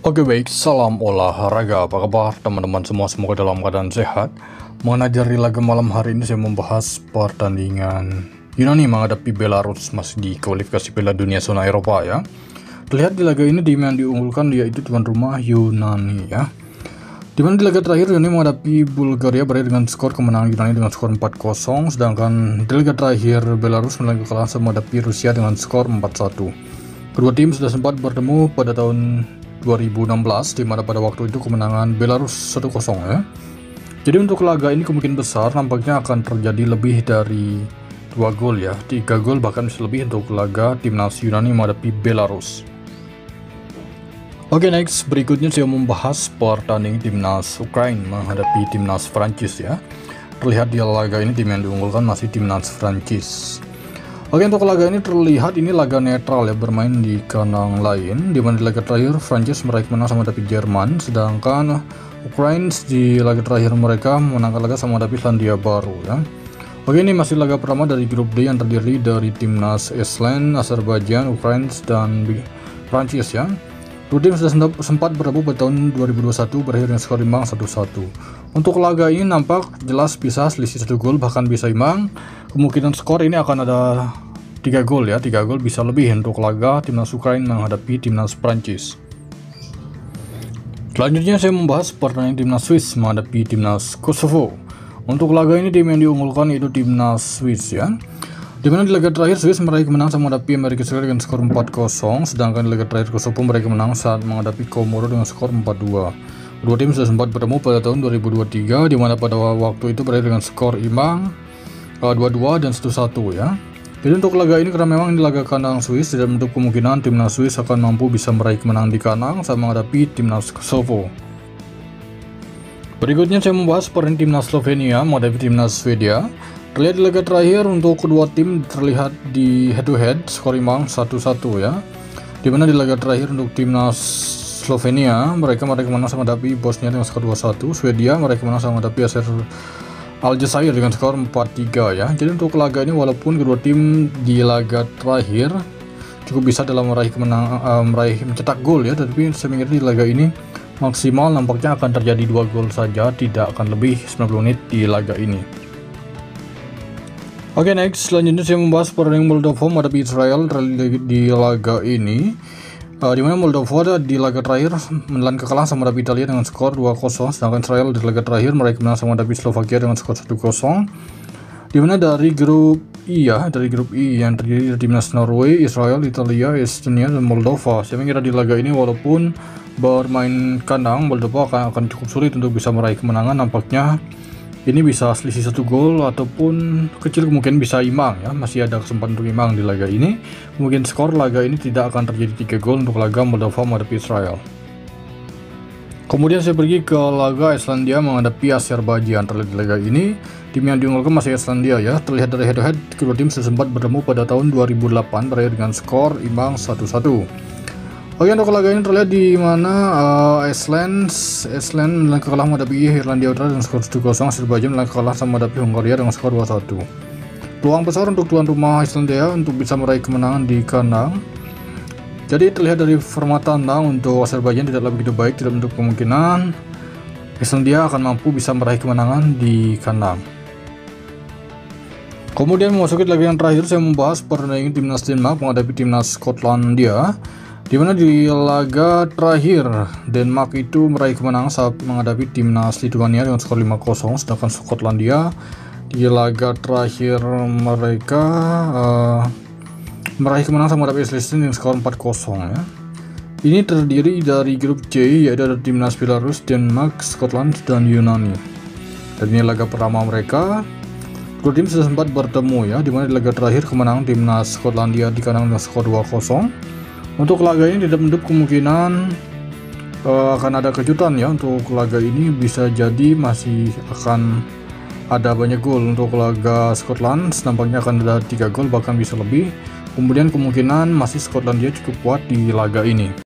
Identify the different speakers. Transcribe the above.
Speaker 1: Oke baik, salam olahraga. Apa kabar teman-teman semua? Semoga dalam keadaan sehat. Mengenai laga malam hari ini saya membahas pertandingan Yunani menghadapi Belarus masih di kualifikasi Piala Dunia zona Eropa ya. Terlihat di laga ini tim yang diunggulkan yaitu tuan rumah Yunani ya. Dimana di laga terakhir Yunani menghadapi Bulgaria berakhir dengan skor kemenangan Yunani dengan skor 4-0, sedangkan di laga terakhir Belarus menelan kekalahan menghadapi Rusia dengan skor 4-1. Kedua tim sudah sempat bertemu pada tahun 2016, di mana pada waktu itu kemenangan Belarus 1-0 ya. Jadi untuk laga ini kemungkinan besar nampaknya akan terjadi lebih dari 2 gol ya, 3 gol bahkan bisa lebih untuk laga timnas Yunani menghadapi Belarus. Oke, next berikutnya saya membahas pertandingan timnas Ukraina menghadapi timnas Prancis ya. Terlihat di laga ini tim yang diunggulkan masih timnas Prancis. Oke, untuk laga ini terlihat ini laga netral ya, bermain di kandang lain, di mana di laga terakhir Prancis meraih menang sama menghadapi Jerman, sedangkan Ukraina di laga terakhir mereka menangkan laga sama menghadapi Selandia Baru ya. Oke, ini masih laga pertama dari grup D yang terdiri dari timnas Iceland, Azerbaijan, Ukraina dan Prancis ya. Dua tim sudah sempat bertemu pada tahun 2021 berakhir dengan skor imbang 1-1. Untuk laga ini nampak jelas bisa selisih 1 gol bahkan bisa imbang. Kemungkinan skor ini akan ada 3 gol ya, 3 gol bisa lebih untuk laga timnas Ukraina menghadapi timnas Prancis. Selanjutnya saya membahas pertandingan timnas Swiss menghadapi timnas Kosovo. Untuk laga ini tim yang diunggulkan yaitu timnas Swiss ya. Dimana di laga terakhir Swiss meraih kemenangan saat menghadapi Amerika Serikat dengan skor 4-0, sedangkan di laga terakhir Kosovo meraih kemenangan saat menghadapi Komoro dengan skor 4-2. Kedua tim sudah sempat bertemu pada tahun 2023, di mana pada waktu itu berakhir dengan skor imbang 2-2 dan 1-1 ya. Jadi untuk laga ini karena memang ini laga kandang Swiss, tidak menutup kemungkinan timnas Swiss akan mampu bisa meraih kemenangan di kandang saat menghadapi timnas Kosovo. Berikutnya saya membahas pertandingan timnas Slovenia menghadapi timnas Swedia. Terlihat di laga terakhir untuk kedua tim terlihat di head to head skor imbang 1-1 ya. Dimana di laga terakhir untuk timnas Slovenia mereka menang sama menghadapi Bosnia dengan skor 2-1. Swedia mereka menang sama menghadapi Aljazair dengan skor 4-3 ya. Jadi untuk laga ini walaupun kedua tim di laga terakhir cukup bisa dalam meraih kemenangan, mencetak gol ya, tapi saya mikir di laga ini maksimal nampaknya akan terjadi 2 gol saja, tidak akan lebih 90 menit di laga ini. Oke, next selanjutnya saya membahas pertandingan Moldova menghadapi Israel di laga ini. Di mana Moldova di laga terakhir menelan kekalahan sama menghadapi Italia dengan skor 2-0, sedangkan Israel di laga terakhir meraih kemenangan sama menghadapi Slovakia dengan skor 1-0. Di mana dari grup I ya, dari grup I yang terdiri dari timnas Norway, Israel, Italia, Estonia dan Moldova. Saya mengira di laga ini walaupun bermain kandang Moldova akan cukup sulit untuk bisa meraih kemenangan, nampaknya ini bisa selisih 1 gol ataupun kecil kemungkinan bisa imbang ya, masih ada kesempatan untuk imbang di laga ini. Mungkin skor laga ini tidak akan terjadi 3 gol untuk laga Moldova menghadapi Israel. Kemudian saya pergi ke laga Islandia menghadapi Azerbaijan. Terlihat di laga ini tim yang diunggulkan masih Islandia ya. Terlihat dari head to head kedua tim sudah sempat bertemu pada tahun 2008 berakhir dengan skor imbang 1-1. Oke, untuk laga ini terlihat di mana Iceland menelan kekalahan menghadapi Irlandia Utara dengan skor 1-0, Azerbaijan menelan kekalahan sama menghadapi Hungaria dengan skor 2-1. Peluang besar untuk tuan rumah Islandia untuk bisa meraih kemenangan di kandang. Jadi terlihat dari format tandang untuk Azerbaijan tidaklah begitu baik, tidak menutup kemungkinan Islandia akan mampu bisa meraih kemenangan di kandang. Kemudian memasuki laga yang terakhir saya membahas pertandingan timnas Denmark menghadapi timnas Skotlandia. Di mana di laga terakhir Denmark itu meraih kemenangan saat menghadapi timnas Lituania dengan skor 5-0, sedangkan Skotlandia di laga terakhir mereka meraih kemenangan sama menghadapi Iceland dengan skor 4-0 ya. Ini terdiri dari grup C yaitu ada timnas Belarus, Denmark, Scotland dan Yunani. Dan ini laga pertama mereka. Kedua tim sudah sempat bertemu ya, di mana di laga terakhir kemenangan timnas Skotlandia di kandang dengan skor 2-0. Untuk laga ini tidak menutup kemungkinan akan ada kejutan ya. Untuk laga ini bisa jadi masih akan ada banyak gol. Untuk laga Scotland nampaknya akan ada 3 gol bahkan bisa lebih. Kemudian kemungkinan masih Skotlandia cukup kuat di laga ini.